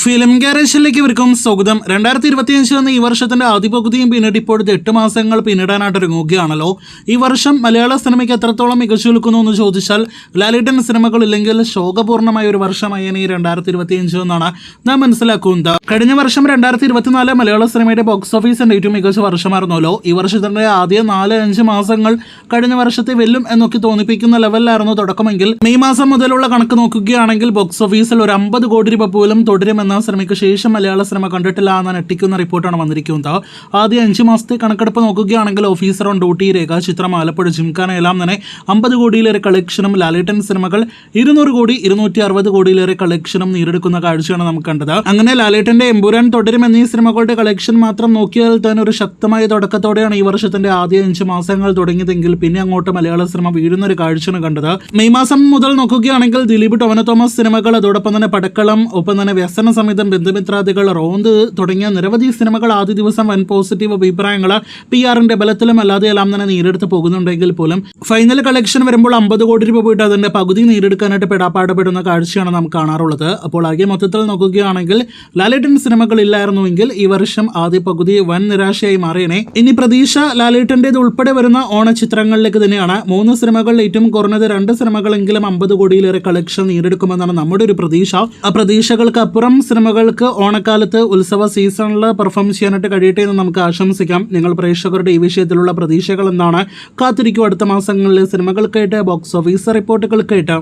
Film ഗാരേജിലേക്ക് ഇവർക്കും സ്വാഗതം. 2025 എന്ന ഈ വർഷത്തിന്റെ ആദ്യ പകുതിയും പിന്നീട് ഇപ്പോഴത്തെ 8 മാസങ്ങൾ പിന്നിടാനായിട്ട് ഒരുങ്ങുകയാണല്ലോ. ഈ വർഷം മലയാള സിനിമയ്ക്ക് എത്രത്തോളം മികച്ചു നിൽക്കുന്നു എന്ന് ചോദിച്ചാൽ ലാലേട്ടൻ സിനിമകൾ ഇല്ലെങ്കിൽ ശോകപൂർണ്ണമായ ഒരു വർഷമായി ഈ 2025 എന്നാണ് നാം മനസ്സിലാക്കുന്നത്. കഴിഞ്ഞ വർഷം 2024 മലയാള സിനിമയുടെ ബോക്സ് ഓഫീസിന്റെ ഏറ്റവും മികച്ച വർഷമായിരുന്നല്ലോ. ഈ വർഷത്തിന്റെ ആദ്യ 4-5 മാസങ്ങൾ കഴിഞ്ഞ വർഷത്തെ വെല്ലും എന്നൊക്കെ തോന്നിപ്പിക്കുന്ന ലെവലിലായിരുന്നു തുടക്കമെങ്കിൽ മെയ് മാസം മുതലുള്ള കണക്ക് നോക്കുകയാണെങ്കിൽ ബോക്സ് ഓഫീസിൽ ഒരു 50 കോടി രൂപ പോലും തുടരുമെന്ന സിനിമയ്ക്ക് ശേഷം മലയാള സിനിമ കണ്ടിട്ടില്ല എന്ന ഞെട്ടിക്കുന്ന റിപ്പോർട്ടാണ് വന്നിരിക്കുന്നത്. ആദ്യ 5 മാസത്തെ കണക്കെടുപ്പ് നോക്കുകയാണെങ്കിൽ ഓഫീസർ ഓൺ ഡ്യൂട്ടി, രേഖാചിത്രം, ആലപ്പുഴ ജിംഖാന എല്ലാം തന്നെ 50 കോടിയിലേറെ കളക്ഷനും ലാലേട്ടൻ സിനിമകൾ 200 കോടി 260 കോടിയിലേറെ കളക്ഷനും നേടിയെടുക്കുന്ന കാഴ്ചയാണ് നമുക്ക് കണ്ടത്. അങ്ങനെ ലാലേട്ടന്റെ എമ്പുരാൻ തുടരും എന്നീ സിനിമകളുടെ കളക്ഷൻ മാത്രം നോക്കിയാൽ തന്നെ ഒരു ശക്തമായ തുടക്കത്തോടെയാണ് ഈ വർഷത്തിന്റെ ആദ്യ 5 മാസങ്ങൾ തുടങ്ങിയതെങ്കിൽ പിന്നെ അങ്ങോട്ട് മലയാള സിനിമ വീഴുന്ന ഒരു കാഴ്ചയാണ് കണ്ടത്. മെയ് മാസം മുതൽ നോക്കുകയാണെങ്കിൽ ദിലീപ് ടൊവിനോ തോമസ് സിനിമകൾ, അതോടൊപ്പം തന്നെ പടക്കളം, ഒപ്പം തന്നെ വ്യസന സമിതം, ബന്ധുമിത്രാദികൾ, റോന്ത് തുടങ്ങിയ നിരവധി സിനിമകൾ ആദ്യ ദിവസം വൻ പോസിറ്റീവ് അഭിപ്രായങ്ങൾ PR-ന്റെ ബലത്തിലും അല്ലാതെ എല്ലാം തന്നെ നേടിയെടുത്ത് പോകുന്നുണ്ടെങ്കിൽ പോലും ഫൈനൽ കളക്ഷൻ വരുമ്പോൾ 50 കോടി രൂപ പോയിട്ട് അതിന്റെ പകുതി നേടിയെടുക്കാനായിട്ട് പെടാപ്പാടുപെടുന്ന കാഴ്ചയാണ് നാം കാണാറുള്ളത്. അപ്പോൾ ആകെ മൊത്തത്തിൽ നോക്കുകയാണെങ്കിൽ ലാലേട്ടൻ സിനിമകൾ ഇല്ലായിരുന്നുവെങ്കിൽ ഈ വർഷം ആദ്യ പകുതി വൻ നിരാശയായി മാറിയനെ. ഇനി പ്രതീക്ഷ ലാലേട്ടൻ്റെത് ഉൾപ്പെടെ വരുന്ന ഓണചിത്രങ്ങളിലേക്ക് തന്നെയാണ്. 3 സിനിമകളിൽ ഏറ്റവും കുറഞ്ഞത് 2 സിനിമകളെങ്കിലും 50 കോടിയിലേറെ കളക്ഷൻ നേടിയെടുക്കുമെന്നാണ് നമ്മുടെ ഒരു പ്രതീക്ഷ. ആ പ്രതീക്ഷകൾക്ക് അപ്പുറം സിനിമകൾക്ക് ഓണക്കാലത്ത് ഉത്സവ സീസണിൽ പെർഫോം ചെയ്യാനായിട്ട് കഴിയട്ടെ എന്ന് നമുക്ക് ആശംസിക്കാം. നിങ്ങൾ പ്രേക്ഷകരുടെ ഈ വിഷയത്തിലുള്ള പ്രതീക്ഷകൾ എന്താണ്? കാത്തിരിക്കും അടുത്ത മാസങ്ങളിലെ സിനിമകൾക്കായിട്ട്, ബോക്സ് ഓഫീസ് റിപ്പോർട്ടുകൾക്കായിട്ട്.